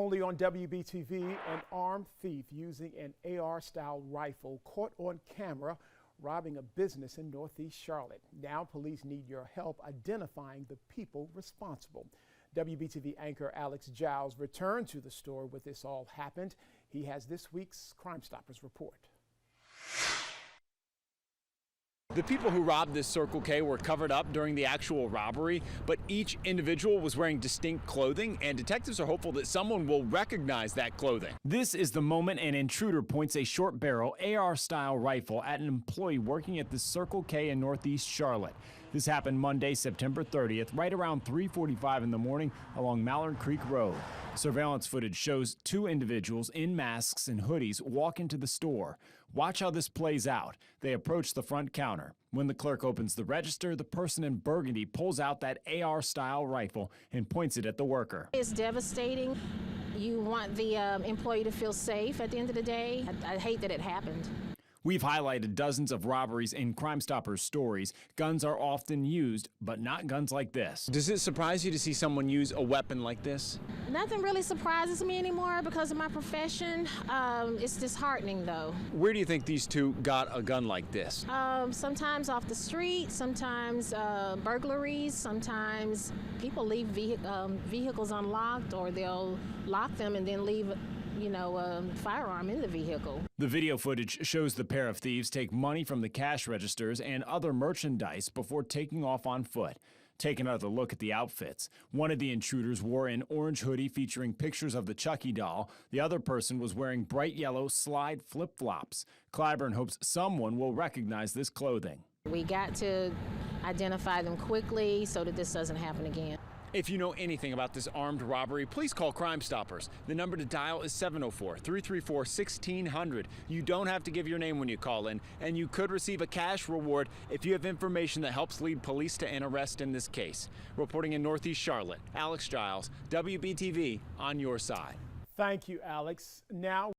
Only on WBTV, an armed thief using an AR-style rifle caught on camera robbing a business in Northeast Charlotte. Now police need your help identifying the people responsible. WBTV anchor Alex Giles returned to the store where this all happened. He has this week's Crime Stoppers report. The people who robbed this Circle K were covered up during the actual robbery, but each individual was wearing distinct clothing, and detectives are hopeful that someone will recognize that clothing. This is the moment an intruder points a short barrel AR-style rifle at an employee working at the Circle K in Northeast Charlotte. This happened Monday, September 30th, right around 3:45 in the morning along Mallard Creek Road. Surveillance footage shows two individuals in masks and hoodies walk into the store. Watch how this plays out. They approach the front counter. When the clerk opens the register, the person in burgundy pulls out that AR-style rifle and points it at the worker. It's devastating. You want the employee to feel safe at the end of the day. I hate that it happened. We've highlighted dozens of robberies in Crime Stoppers stories. Guns are often used, but not guns like this. Does it surprise you to see someone use a weapon like this? Nothing really surprises me anymore because of my profession. It's disheartening though. Where do you think these two got a gun like this? Sometimes off the street, sometimes burglaries, sometimes people leave vehicles unlocked, or they'll lock them and then leave a firearm in the vehicle. The video footage shows the pair of thieves take money from the cash registers and other merchandise before taking off on foot. Take another look at the outfits. One of the intruders wore an orange hoodie featuring pictures of the Chucky doll. The other person was wearing bright yellow slide flip-flops. Clyburn hopes someone will recognize this clothing. We got to identify them quickly so that this doesn't happen again. If you know anything about this armed robbery, please call Crime Stoppers. The number to dial is 704-334-1600. You don't have to give your name when you call in, and you could receive a cash reward if you have information that helps lead police to an arrest in this case. Reporting in Northeast Charlotte, Alex Giles, WBTV, on your side. Thank you, Alex. Now